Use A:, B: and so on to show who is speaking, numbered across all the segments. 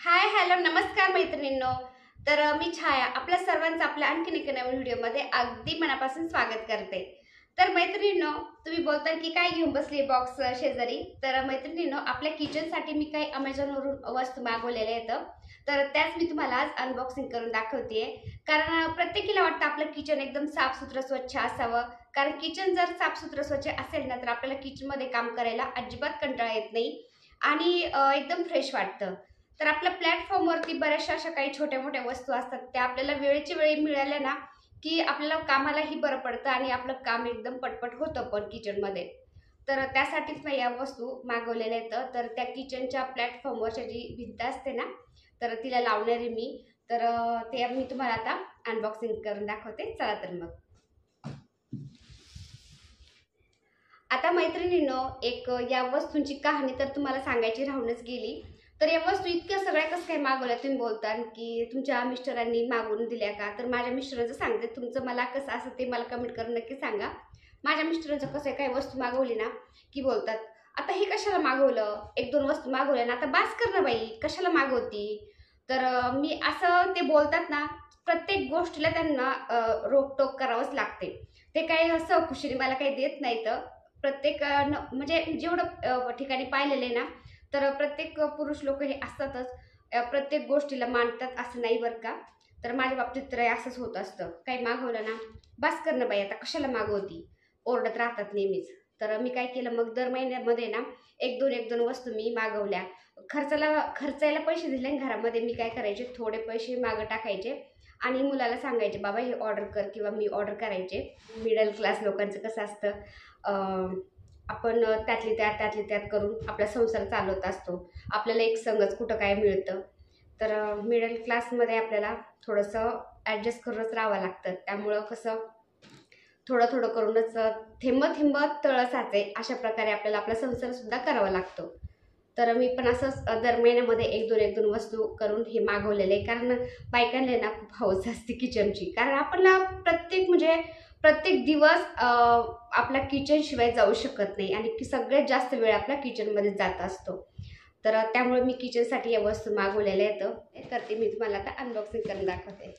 A: Hi hello नमस्कार मैत्रिणींनो. मी छाया आपल्या सर्वांचं आपल्या आणखीन एका नवीन व्हिडिओमध्ये अगदी मनापासून स्वागत करते. तर मैत्रिणींनो, तुम्ही बोलता की काय घेऊन बसली बॉक्स शेजारी. तर मैत्रिणींनो, आपल्या किचनसाठी मी काही अमेझॉनवरून वस्तू मागवलेल्या आहेत. तर त्याच मी तुम्हाला आज अनबॉक्सिंग करून दाखवते. कारण प्रत्येकीला वाटतं आपलं किचन एकदम साफसुथरं स्वच्छ असावं. कारण किचन जर साफसुथरं स्वच्छ असेल ना, तर आपल्याला किचनमध्ये काम करायला अजिबात कंटाळा येत नाही आणि एकदम फ्रेश वाटतं. तर आपल्या प्लॅटफॉर्मवरती बऱ्याचशा अशा काही छोट्या मोठ्या वस्तू असतात, त्या आपल्याला वेळेची वेळी मिळाल्या ना, की आपल्याला कामालाही बरं पडतं आणि आपलं काम एकदम पटपट होतं पण किचनमध्ये. तर त्यासाठीच मी या वस्तू मागवलेल्या आहेत. तर त्या किचनच्या प्लॅटफॉर्मवरच्या जी भिंत असते ना, तर तिला लावणारे मी. ते मी तुम्हाला आता अनबॉक्सिंग करून दाखवते. चला तर मग. आता मैत्रिणींनो, या वस्तूंची कहाणी तर तुम्हाला सांगायची राहूनच गेली. तर या वस्तू इतक्या सगळ्या कसं काय मागवल्या तुम्ही बोलता की तुमच्या मिस्टरांनी मागवून दिल्या का? तर माझ्या मिस्टरांचं सांगते, तुमचं मला कसं असं ते मला कमेंट करून नक्की सांगा. माझ्या मिस्टरांचं कसं आहे, काही वस्तू मागवली ना की बोलतात, आता हे कशाला मागवलं, एक दोन वस्तू मागवल्या ना, आता बास कर ना बाई, कशाला मागवती. मी असं ते बोलतात ना, प्रत्येक गोष्टीला त्यांना रोकटोक करावंच लागते. ते काही असं खुशीने मला काही देत नाहीत. प्रत्येकानं म्हणजे जेवढं ठिकाणी पाहिलेलं आहे ना, तर प्रत्येक पुरुष लोक हे असतातच. प्रत्येक गोष्टीला मानतात असं नाही बरं का. तर माझ्या बाबतीत तर असंच होत असतं, काही मागवलं ना, बास कर ना बाई, आता कशाला मागवती, ओरडत राहतात नेहमीच. तर मी काय केलं, मग दर महिन्यामध्ये ना एक दोन वस्तू मी मागवल्या. खर्चायला पैसे दिले घरामध्ये. मी काय करायचे, थोडे पैसे मागं टाकायचे आणि मुलाला सांगायचे, बाबा हे ऑर्डर कर, किंवा मी ऑर्डर करायचे. मिडल क्लास लोकांचं कसं असतं, आपण त्यातली त्यात करून आपला संसार चालवत असतो. आपल्याला एक संगच कुठं काय मिळतं. तर मिडल क्लासमध्ये आपल्याला थोडंसं ॲडजस्ट करूनच राहावं लागतं. त्यामुळं कसं थोडं थोडं करूनच थेंब थेंब तळ साचे, अशा प्रकारे आपल्याला आपला संसारसुद्धा करावा लागतो. तर मी पण असंच दर महिन्यामध्ये एक दोन वस्तू करून हे मागवलेले आहे. कारण बायकांना ना खूप हौस असते किचनची. कारण आपल्याला प्रत्येक दिवस आपला किचनशिवाय जाऊ शकत नाही आणि सगळ्यात जास्त वेळ आपला किचनमध्ये जात असतो. तर त्यामुळे मी किचनसाठी या वस्तू मागवलेल्या आहेत. तर ते मी तुम्हाला आता अनबॉक्सिंग करून दाखवते.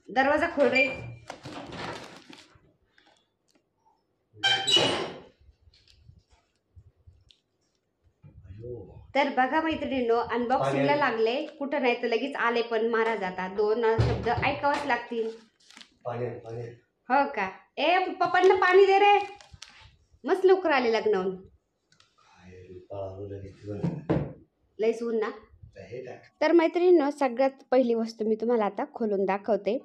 A: दरवाजा खोल रे. तर बघा मैत्रिणींनो, अनबॉक्सिंगला लागले, कुठं नाही तर लगेच आले पण मारा जातात. दोन शब्द ऐकावंच लागतील. हो का? ए पप्पांना पाणी दे रे. मस्त लवकर आले लग्नावून. लयच ऊन ना. तर मैत्रिणींनो, सगळ्यात पहिली वस्तू मी तुम्हाला आता खोलून दाखवते.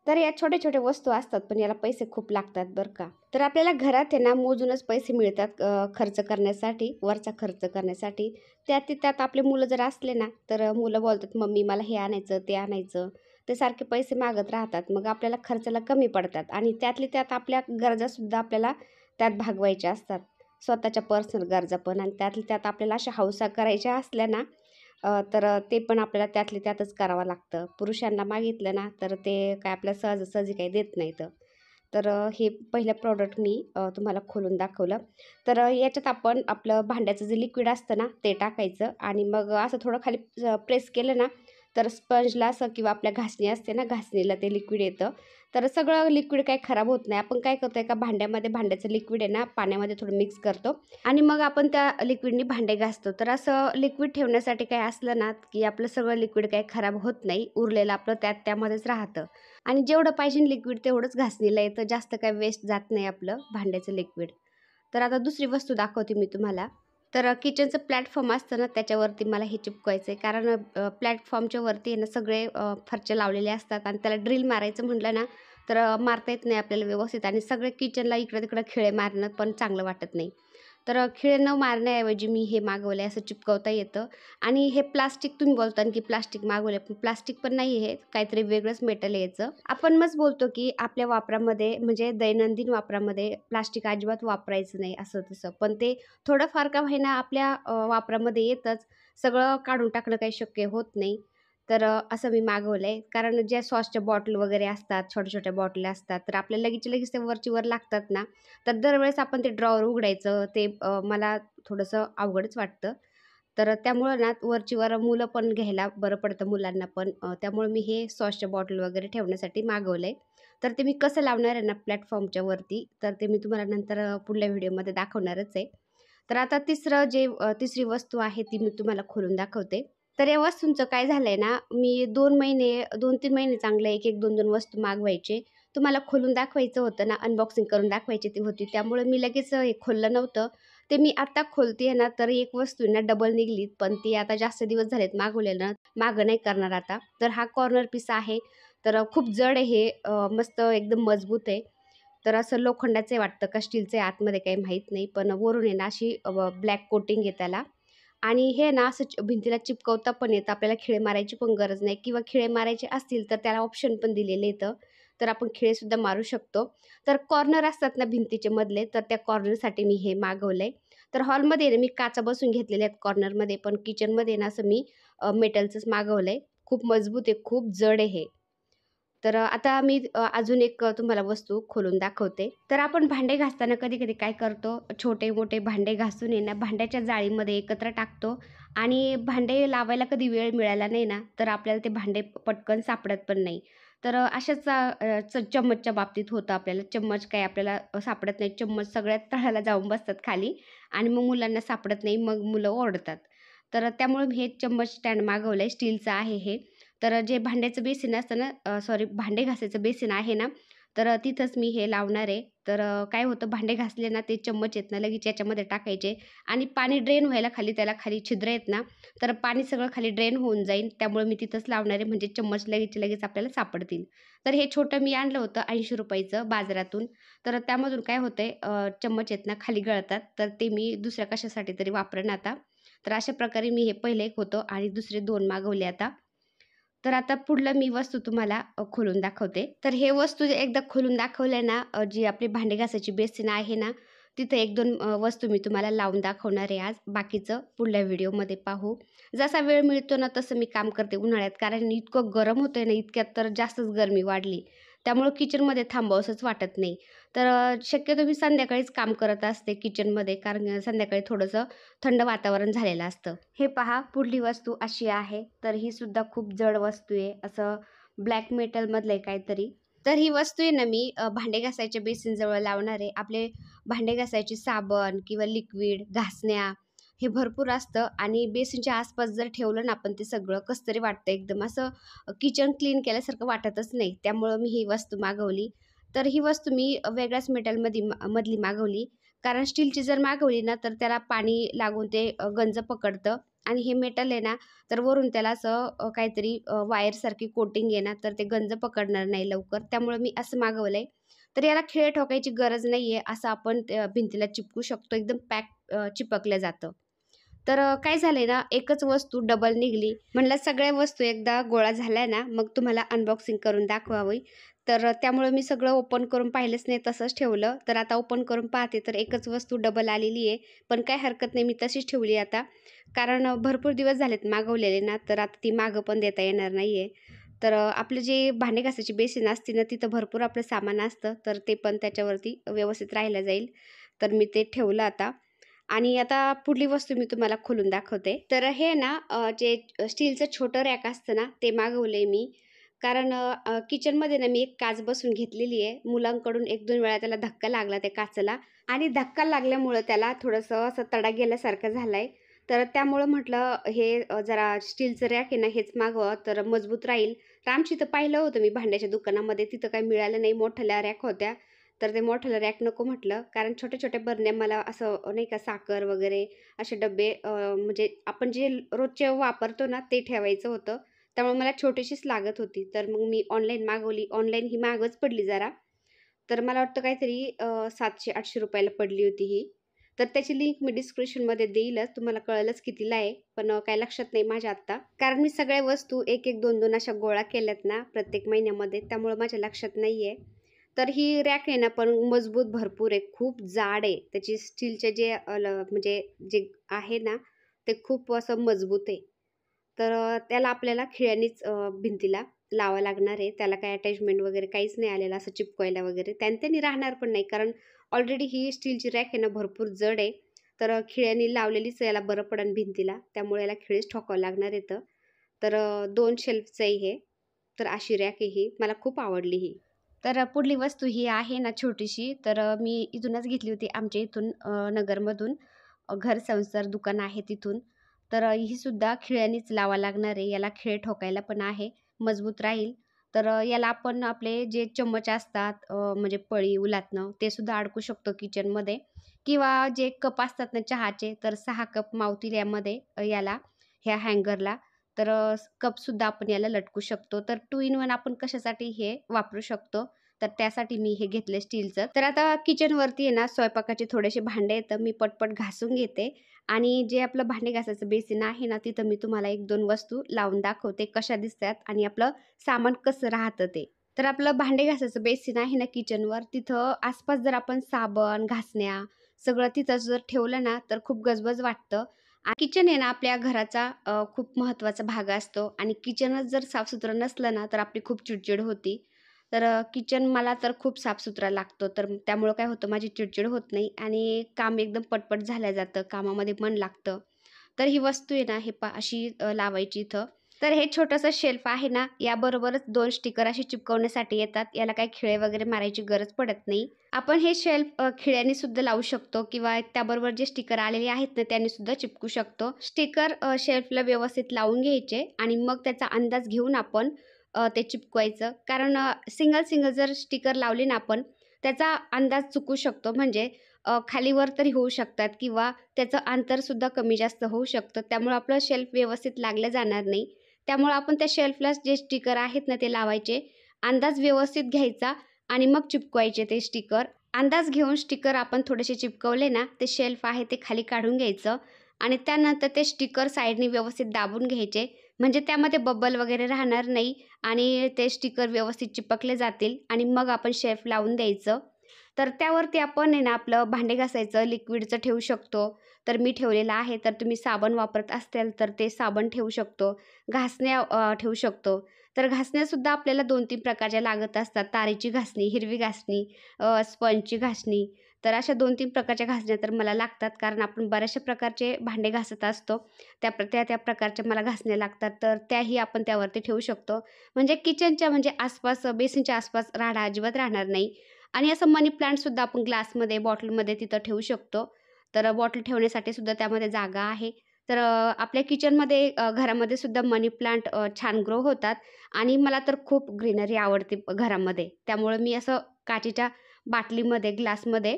A: तर या छोट्या छोट्या वस्तू असतात, पण याला पैसे खूप लागतात बरं का. तर आपल्याला घरात आहे ना मोजूनच पैसे मिळतात खर्च करण्यासाठी, वरचा खर्च करण्यासाठी. त्यात आपले मुलं जर असले ना, तर मुलं बोलतात, मम्मी मला हे आणायचं ते आणायचं. ते सारखे पैसे मागत राहतात. मग आपल्याला खर्चाला कमी पडतात आणि त्यात आपल्या गरजासुद्धा आपल्याला त्यात भागवायच्या असतात. स्वतःच्या पर्सनल गरजा पण, आणि त्यात आपल्याला अशा हौसा करायच्या असल्या ना, तर ते पण आपल्याला त्यातच करावं लागतं. पुरुषांना मागितलं ना, तर ते काय आपल्या सहजासहजी काही देत नाहीत. तर हे पहिलं प्रॉडक्ट मी तुम्हाला खोलून दाखवलं. तर याच्यात आपण आपलं भांड्याचं जे लिक्विड असतं ना, ते टाकायचं आणि मग असं थोडं खाली प्रेस केलं ना, तर स्पंजला असं किंवा आपल्या घासणी असते ना, घासणीला ते लिक्विड येतं. तर सगळं लिक्विड काही खराब होत नाही. आपण काय करतो, एका भांड्याचं लिक्विड आहे ना, पाण्यामध्ये थोडं मिक्स करतो आणि मग आपण त्या लिक्विडनी भांडे घासतो. तर असं लिक्विड ठेवण्यासाठी काय असलं ना, की आपलं सगळं लिक्विड काही खराब होत नाही. उरलेलं आपलं त्यामध्येच राहतं आणि जेवढं पाहिजे लिक्विड तेवढंच घासणीला येतं. जास्त काही वेस्ट जात नाही आपलं भांड्याचं लिक्विड. तर आता दुसरी वस्तू दाखवते मी तुम्हाला. तर किचनचं प्लॅटफॉर्म असतं ना, त्याच्यावरती मला हे चिपकायचं आहे. कारण प्लॅटफॉर्मच्या वरती ना सगळे फरचे लावलेले असतात आणि त्याला ड्रिल मारायचं म्हटलं ना, तर मारता येत नाही आपल्याला व्यवस्थित आणि सगळे किचनला इकडं तिकडं खिळे मारणं पण चांगलं वाटत नाही. तर खिळे न मारण्याऐवजी मी हे मागवलं आहे, असं चिपकवता येतं. आणि हे प्लास्टिक, तुम्ही बोलता की प्लास्टिक मागवलं, पण प्लास्टिक पण नाही, हे काहीतरी वेगळंच मेटल आहे याचं. आपण मस्त बोलतो की आपल्या वापरामध्ये म्हणजे दैनंदिन वापरामध्ये प्लास्टिक अजिबात वापरायचं नाही असं तसं, पण ते थोडंफार का होईना आपल्या वापरामध्ये येतच. सगळं काढून टाकणं काही शक्य होत नाही. तर असं मी मागवलं आहे. कारण ज्या सॉसच्या बॉटल वगैरे असतात, छोट्या छोट्या बॉटल असतात, तर आपल्याला लगेच ते वरची वर लागतात ना, तर दरवेळेस आपण ते ड्रॉवर उघडायचं, ते मला थोडंसं अवघडच वाटतं. तर त्यामुळं ना वरचीवर मुलं पण घ्यायला बरं पडतं मुलांना पण. त्यामुळे मी हे सॉसच्या बॉटल वगैरे ठेवण्यासाठी मागवलं आहे. तर ते मी कसं लावणार आहे ना प्लॅटफॉर्मच्या वरती, तर ते मी तुम्हाला नंतर पुढल्या व्हिडिओमध्ये दाखवणारच आहे. तर आता तिसरी वस्तू आहे ती मी तुम्हाला खोलून दाखवते. तर या वस्तूंचं काय झालंय ना, मी 2-3 महिने चांगलं 1-1, 2-2 वस्तू मागवायचे. तुम्हाला खोलून दाखवायचं होतं ना, अनबॉक्सिंग करून दाखवायची ती होती. त्यामुळे मी लगेच हे खोललं नव्हतं. ते मी आता खोलतेय ना, तर एक वस्तू आहे ना डबल निघाली. पण ती आता जास्त दिवस झालेत मागवलेलं ना, मागं नाही करणार आता. तर हा कॉर्नर पीस आहे. तर खूप जड आहे हे, मस्त एकदम मजबूत आहे. तर असं लोखंडाचं आहे वाटतं का स्टीलचं आहे आतमध्ये काही माहीत नाही. पण वरून आहे ना अशी ब्लॅक कोटिंग आहे त्याला. आणि हे ना असं भिंतीला चिपकवता पण येतं. आपल्याला खिळे मारायची पण गरज नाही किंवा खिळे मारायचे असतील तर त्याला ऑप्शन पण दिलेलं येतं. तर आपण खिळेसुद्धा मारू शकतो. तर कॉर्नर असतात ना भिंतीचे मधले, तर त्या कॉर्नरसाठी मी हे मागवलंय. तर हॉलमध्ये ना मी काचा बसवून घेतलेल्या आहेत कॉर्नरमध्ये, पण किचनमध्ये ना असं मी मेटलचंच मागवलंय. खूप मजबूत आहे, खूप जड आहे हे. तर आता मी अजून एक तुम्हाला वस्तू खोलून दाखवते. तर आपण भांडे घासताना कधी-कधी काय करतो, छोटे-मोठे भांडे घासून आहे ना, भांड्याच्या जाळीमध्ये एकत्र टाकतो आणि भांडे लावायला कधी वेळ मिळाला नाही ना, तर आपल्याला ते भांडे पटकन सापडत पण नाही. तर अशाच चम्मचच्या बाबतीत होतं आपल्याला. चम्मच काय आपल्याला सापडत नाही. चम्मच सगळ्यात तळाला जाऊन बसतात खाली आणि मग मुलांना सापडत नाही. मग मुलं ओरडतात. तर त्यामुळे मी हे चम्मच स्टँड मागवलंय. स्टीलचं आहे हे. तर जे भांड्याचं बेसिन असतं ना, सॉरी भांडे घासायचं बेसिन आहे ना, तर तिथंच मी हे लावणार आहे. तर काय होतं भांडे घासले ना ते चम्मच आहेत ना लगेच याच्यामध्ये टाकायचे आणि पाणी ड्रेन व्हायला खाली त्याला खाली छिद्र आहेत ना, तर पाणी सगळं खाली ड्रेन होऊन जाईल. त्यामुळे मी तिथंच लावणार आहे म्हणजे चम्मच लगेचच्या लगेच आपल्याला सापडतील. तर हे छोटं मी आणलं होतं ₹80 बाजारातून. तर त्यामधून काय होतंय चम्मच आहेत ना खाली गळतात. तर ते मी दुसऱ्या कशासाठी तरी वापरेन आता. तर अशा प्रकारे मी हे पहिलं एक होतं आणि दुसरे 2 मागवले आता. तर आता पुढलं मी वस्तू तुम्हाला खोलून दाखवते. तर हे वस्तू एकदा खोलून दाखवल्या ना, जी आपली भांडी घासायची बेसिन आहे ना, तिथं 1-2 वस्तू मी तुम्हाला लावून दाखवणार आहे आज. बाकीचं पुढल्या व्हिडिओमध्ये पाहू. जसा वेळ मिळतो ना, तसं मी काम करते उन्हाळ्यात. कारण इतकं गरम होतंय ना, इतक्यात तर जास्तच गरमी वाढली. त्यामुळं किचनमध्ये थांबावसंच वाटत नाही. तर शक्यतो मी संध्याकाळीच काम करत असते किचनमध्ये. कारण संध्याकाळी थोडंसं थंड वातावरण झालेलं असतं. हे पहा पुढली वस्तू अशी आहे. तर ही सुद्धा खूप जड वस्तू आहे. असं ब्लॅक मेटलमधलं आहे काहीतरी. तर ही वस्तू आहे ना मी भांडे घासायच्या बेसिनजवळ लावणार आहे. आपले भांडे घासायचे साबण किंवा लिक्विड, घासण्या हे भरपूर असतं आणि बेसिनच्या आसपास जर ठेवलं ना आपण ते सगळं कसं तरी वाटतं एकदम असं किचन क्लीन केल्यासारखं वाटतच नाही. त्यामुळं मी ही वस्तू मागवली. तर ही वस्तू मी वेगळ्याच मधली मागवली. कारण स्टीलची जर मागवली ना, तर त्याला पाणी लागून ते गंज पकडतं आणि हे मेटल आहे ना, तर वरून त्याला असं काहीतरी वायरसारखी कोटिंग आहे ना, तर ते गंज पकडणार नाही लवकर. त्यामुळे मी असं मागवलंय. तर याला खिळे ठोकायची गरज नाहीये. असं आपण त्या भिंतीला चिपकू शकतो. एकदम चिपकलं जातं. तर काय झालंय ना, एकच वस्तू डबल निघाली. म्हणलं सगळ्या वस्तू एकदा गोळा झाल्या ना, मग तुम्हाला अनबॉक्सिंग करून दाखवावी. तर त्यामुळे मी सगळं ओपन करून पाहिलंच नाही, तसंच ठेवलं. तर आता ओपन करून पाहते, तर एकच वस्तू डबल आलेली आहे. पण काही हरकत नाही, मी तशीच ठेवली आता. कारण भरपूर दिवस झालेत मागवलेले ना, तर आता ती मागं पण देता येणार नाही. तर आपलं जे भांडे घासायची बेसिन असते ना, तिथं भरपूर आपलं सामान असतं. तर ते पण त्याच्यावरती व्यवस्थित राहिलं जाईल. तर मी ते ठेवलं आता. आणि आता पुढली वस्तू मी तुम्हाला खोलून दाखवते. तर हे ना जे स्टीलचं छोटं रॅक असतं ना, ते मागवलंय मी. कारण किचनमध्ये ना मी एक काच बसवून घेतलेली आहे. मुलांकडून 1-2 वेळा त्याला धक्का लागला त्या काचेला आणि धक्का लागल्यामुळं त्याला थोडंसं असं तडा गेल्यासारखं झालाय. तर त्यामुळं म्हटलं हे जरा स्टीलचं रॅक आहे ना, हेच मागवावं तर मजबूत राहील. तर आमच्या इथं पाहिलं होतं मी भांड्याच्या दुकानामध्ये, तिथं काही मिळालं नाही. मोठ्या रॅक होत्या. तर ते मोठं रॅक नको म्हटलं. कारण छोट्या-छोट्या बरण्या मला असं नाही का साखर वगैरे असे डब्बे म्हणजे आपण जे रोजचे वापरतो ना, ते ठेवायचं होतं. त्यामुळे मला छोटीशीच लागत होती. तर मग मी ऑनलाईन मागवली. ऑनलाईन ही महागच पडली जरा. तर मला वाटतं काहीतरी ₹700-800 ला पडली होती ही. तर त्याची लिंक मी डिस्क्रिप्शनमध्ये देईलच. तुम्हाला कळेलच कितीला आहे. पण काही लक्षात नाही माझ्या आत्ता. कारण मी सगळ्या वस्तू 1-1, 2-2 अशा गोळा केल्यात ना प्रत्येक महिन्यामध्ये. त्यामुळे माझ्या लक्षात नाही. तर ही रॅक आहे ना पण मजबूत भरपूर आहे. खूप जाड आहे. त्याची स्टीलचे जे म्हणजे जे आहे ना, ते खूप असं मजबूत आहे. तर त्याला आपल्याला खिळ्यांनीच भिंतीला लावावं लागणार आहे. त्याला काही अटॅचमेंट वगैरे काहीच नाही आलेलं असं चिपकवायला वगैरे. त्याने राहणार पण नाही कारण ऑलरेडी ही स्टीलची रॅक आहे ना भरपूर जड आहे. तर खिळ्यांनी लावलेलीच याला बरं पडेल भिंतीला, त्यामुळे याला खिळीच ठोकावं लागणार येतं. तर 2 शेल्फचं आहे हे. तर अशी रॅक आहे ही, मला खूप आवडली ही. तर पुढली वस्तू ही आहे ना छोटीशी, तर मी इथूनच घेतली होती आमच्या इथून नगरमधून. घर संसार दुकान आहे तिथून. तर ही सुद्धा खिळ्यांनीच लावा लागणार आहे. याला खिळे ठोकायला पण आहे, मजबूत राहील. तर याला आपण आपले जे चम्मच असतात म्हणजे पळी, उलातणं ते सुद्धा अडकू शकतो किचनमध्ये, किंवा जे कप असतात ना चहाचे, तर 6 कप मावतील यामध्ये याला, ह्या हँगरला. तर कपसुद्धा आपण याला लटकू शकतो. तर 2 in 1 आपण कशासाठी हे वापरू शकतो, तर त्यासाठी मी हे घेतले स्टीलचं. तर आता किचनवरती आहे ना स्वयंपाकाचे थोडेसे भांडे आहेत, मी पटपट घासून घेते. आणि जे आपलं भांडे घासायचं बेसिन आहे ना, तिथं मी तुम्हाला 1-2 वस्तू लावून दाखवते कशा दिसतात आणि आपलं सामान कसं राहतं ते. तर आपलं भांडे घासायचं बेसिन आहे ना किचनवर, तिथं आसपास जर आपण साबण, घासण्या सगळं तिथं जर ठेवलं ना, तर खूप गजबज वाटतं. किचन आहे ना आपल्या घराचा खूप महत्त्वाचा भाग असतो आणि किचनच जर साफसुथरं नसलं ना, तर आपली खूप चिडचिड होती. तर किचन मला तर खूप साफसुथरा लागतो. तर त्यामुळं काय होतं, माझी चिडचिड होत नाही आणि काम एकदम पटपट झालं जातं, कामामध्ये मन लागतं. तर ही वस्तू आहे ना, हे अशी लावायची इथं. तर हे छोटंसं शेल्फ आहे ना, याबरोबरच 2 स्टिकर असे चिपकवण्यासाठी येतात. याला काही खिळे वगैरे मारायची गरज पडत नाही. आपण हे शेल्फ खिळ्यांनी सुद्धा लावू शकतो, किंवा त्याबरोबर जे स्टिकर आलेले आहेत ना, त्यांनी सुद्धा चिपकू शकतो. स्टिकर शेल्फला व्यवस्थित लावून घ्यायचे आणि मग त्याचा अंदाज घेऊन आपण ते चिपकवायचं. कारण सिंगल जर स्टिकर लावले ना आपण, त्याचा अंदाज चुकू शकतो. म्हणजे खालीवर तरी होऊ शकतात, किंवा त्याचं अंतरसुद्धा कमी जास्त होऊ शकतं. त्यामुळे आपलं शेल्फ व्यवस्थित लागलं जाणार नाही. त्यामुळे आपण त्या शेल्फला जे स्टिकर आहेत ना ते लावायचे, अंदाज व्यवस्थित घ्यायचा आणि मग चिपकवायचे ते स्टिकर. अंदाज घेऊन स्टिकर आपण थोडेसे चिपकवले ना, ते शेल्फ आहे ते खाली काढून घ्यायचं आणि त्यानंतर ते स्टिकर साईडने व्यवस्थित दाबून घ्यायचे. म्हणजे त्यामध्ये बबल वगैरे राहणार नाही आणि ते स्टिकर व्यवस्थित चिपकले जातील आणि मग आपण शेल्फ लावून द्यायचं. तर त्यावरती आपण आहे ना आपलं भांडे घासायचं लिक्विडचं ठेवू शकतो. तर मी ठेवलेलं आहे. तर तुम्ही साबण वापरत असाल तर ते साबण ठेवू शकतो. घासण्या ठेवू शकतो. तर घासण्यासुद्धा आपल्याला 2-3 प्रकारच्या लागत असतात. तारेची घासणी, हिरवी घासणी, स्पंजची घासणी. तर अशा 2-3 प्रकारच्या घासण्या तर मला लागतात, कारण आपण बऱ्याचशा प्रकारचे भांडे घासत असतो. त्या प्रकारच्या मला घासण्या लागतात. तर त्याही आपण त्यावरती ठेवू शकतो. म्हणजे किचनच्या म्हणजे आसपास, बेसिनच्या आसपास राडा अजिबात राहणार नाही. आणि असं मनी प्लांटसुद्धा आपण ग्लासमध्ये, बॉटलमध्ये तिथं ठेवू शकतो. तर बॉटल ठेवण्यासाठी सुद्धा त्यामध्ये जागा आहे. तर आपल्या किचनमध्ये घरामध्ये सुद्धा मनी प्लांट छान ग्रो होतात आणि मला तर खूप ग्रीनरी आवडते घरामध्ये. त्यामुळं मी असं काचेच्या बाटलीमध्ये, ग्लासमध्ये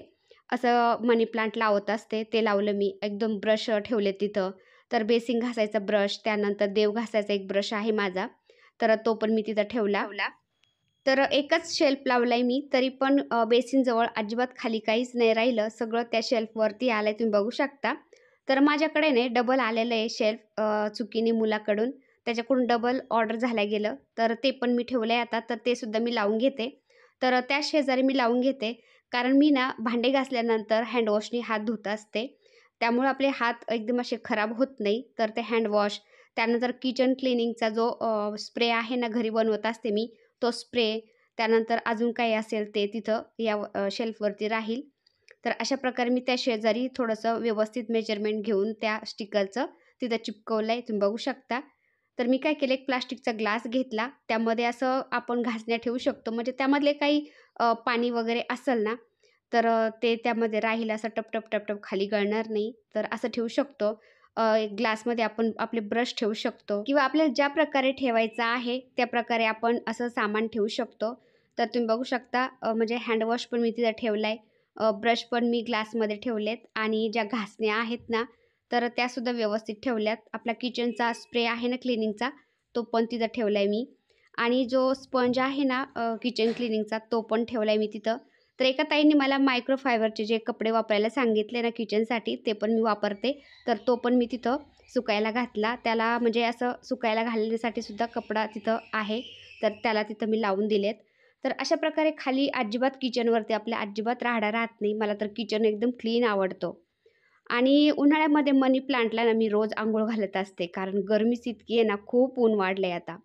A: असं मनी प्लांट लावत असते. ते लावलं मी. एकदम ब्रश ठेवले तिथं. तर बेसिन घासायचा ब्रश, त्यानंतर देव घासायचा एक ब्रश आहे माझा, तर तो पण मी तिथं ठेवला. तर एकच शेल्फ लावलाय मी, तरी पण बेसिनजवळ अजिबात खाली काहीच नाही राहिलं. सगळं त्या शेल्फवरती आलंय, तुम्ही बघू शकता. तर माझ्याकडे नाही डबल आलेलं आहे शेल्फ चुकीने मुलाकडून. त्याच्याकडून डबल ऑर्डर झालं गेलं. तर ते पण मी ठेवलंय आता, तर ते सुद्धा मी लावून घेते. तर त्या शेजारी मी लावून घेते, कारण मी ना भांडे घासल्यानंतर हँडवॉशनी हात धुत असते. त्यामुळे आपले हात एकदम असे खराब होत नाही. तर ते हँडवॉश, त्यानंतर किचन क्लिनिंगचा जो स्प्रे आहे ना, घरी बनवत असते मी, तो स्प्रे, त्यानंतर अजून काही असेल ते तिथं या शेल्फवरती राहील. तर अशा प्रकारे मी त्या शेजारी थोडंसं व्यवस्थित मेजरमेंट घेऊन त्या स्टिकरचं तिथं चिपकवलं आहे, तुम्ही बघू शकता. तर मी काय केलं, एक प्लास्टिकचा ग्लास घेतला, त्यामध्ये असं आपण घासण्या ठेवू शकतो. म्हणजे त्यामधले काही पाणी वगैरे असेल ना, तर ते त्यामध्ये राहील, असं टप खाली गळणार नाही. तर असं ठेवू शकतो. एक ग्लासमध्ये आपण आपले ब्रश ठेवू शकतो, किंवा आपल्याला ज्या प्रकारे ठेवायचं आहे त्या प्रकारे आपण असं सामान ठेवू शकतो. तर तुम्ही बघू शकता म्हणजे हँडवॉश पण मी तिथं ठेवला आहे. ब्रश पण मी ग्लासमध्ये ठेवलेत आणि ज्या घासण्या आहेत ना, तर त्यासुद्धा व्यवस्थित ठेवल्यात. आपला किचनचा स्प्रे आहे ना क्लिनिंगचा, तो पण तिथं ठेवला आहे मी. आणि जो स्पंज आहे ना किचन क्लिनिंगचा, तो पण ठेवला आहे मी तिथं. तर एका ताईंनी मला मायक्रोफायबरचे जे कपडे वापरायला सांगितले ना किचनसाठी, ते पण मी वापरते. तर तो पण मी तिथं सुकायला घातला. त्याला म्हणजे असं सुकायला घालण्यासाठी सुद्धा कपडा तिथं आहे. तर त्याला तिथं मी लावून दिलेत. तर अशा प्रकारे खाली अजिबात किचनवरती आपल्या अजिबात राडा राहत नाही. मला तर किचन एकदम क्लीन आवडतो. आणि उन्हाळ्यामध्ये मनी प्लांटला ना मी रोज अंघोळ घालत असते, कारण गरमीच इतकी आहे ना, खूप ऊन वाढलं आहे आता.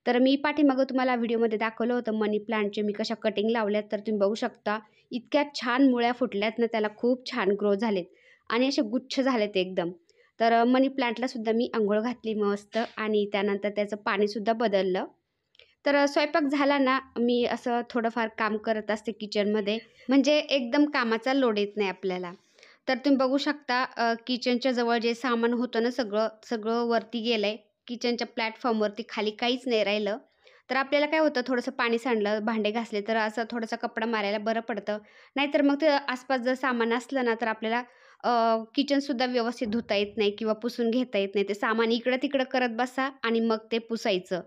A: तर मी पाठीमागं तुम्हाला व्हिडिओमध्ये दाखवलं होतं मनी प्लांटचे मी कशा कटिंग लावल्यात, तर तुम्ही बघू शकता. इतक्या छान मुळ्या फुटल्यात ना, त्याला खूप छान ग्रो झालेत. आणि असे गुच्छ झाले ते एकदम. तर मनी प्लांटलासुद्धा मी अंघोळ घातली मस्त आणि त्यानंतर त्याचं पाणीसुद्धा बदललं. तर स्वयंपाक झाला ना, मी असं थोडंफार काम करत असते किचनमध्ये, म्हणजे एकदम कामाचा लोड येत नाही आपल्याला. तर तुम्ही बघू शकता किचनच्या जवळ जे सामान होतं ना सगळं वरती गेलं आहे. किचनच्या प्लॅटफॉर्मवरती खाली काहीच नाही राहिलं. तर आपल्याला काय होतं, थोडंसं पाणी सांडलं, भांडे घासले तर असं थोडासा कपडा मारायला बरं पडतं. नाहीतर मग ते आसपास जर सामान असलं ना, तर आपल्याला किचनसुद्धा व्यवस्थित धुता येत नाही किंवा पुसून घेता येत नाही. ते सामान इकडं-तिकडं करत बसा आणि मग ते पुसायचं.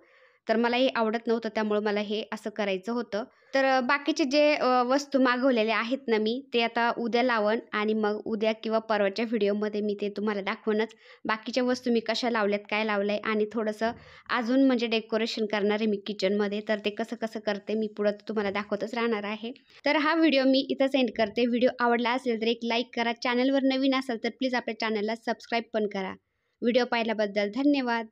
A: तर मला हे आवडत नव्हतं, त्यामुळे मला हे असं करायचं होतं. तर बाकीचे जे वस्तू मागवलेल्या आहेत ना मी, ते आता उद्या लावन आणि मग उद्या किंवा परवाच्या व्हिडिओमध्ये मी ते तुम्हाला दाखवूनच. बाकीच्या वस्तू मी कशा लावल्यात, काय लावलंय आणि थोडंसं अजून म्हणजे डेकोरेशन करणार आहे मी किचनमध्ये. तर ते कसं करते मी पुढं तुम्हाला दाखवतच राहणार आहे. तर हा व्हिडिओ मी इथंच एंड करते. व्हिडिओ आवडला असेल तर एक लाईक करा. चॅनलवर नवीन असाल तर प्लीज आपल्या चॅनलला सबस्क्राईब पण करा. व्हिडिओ पाहिल्याबद्दल धन्यवाद.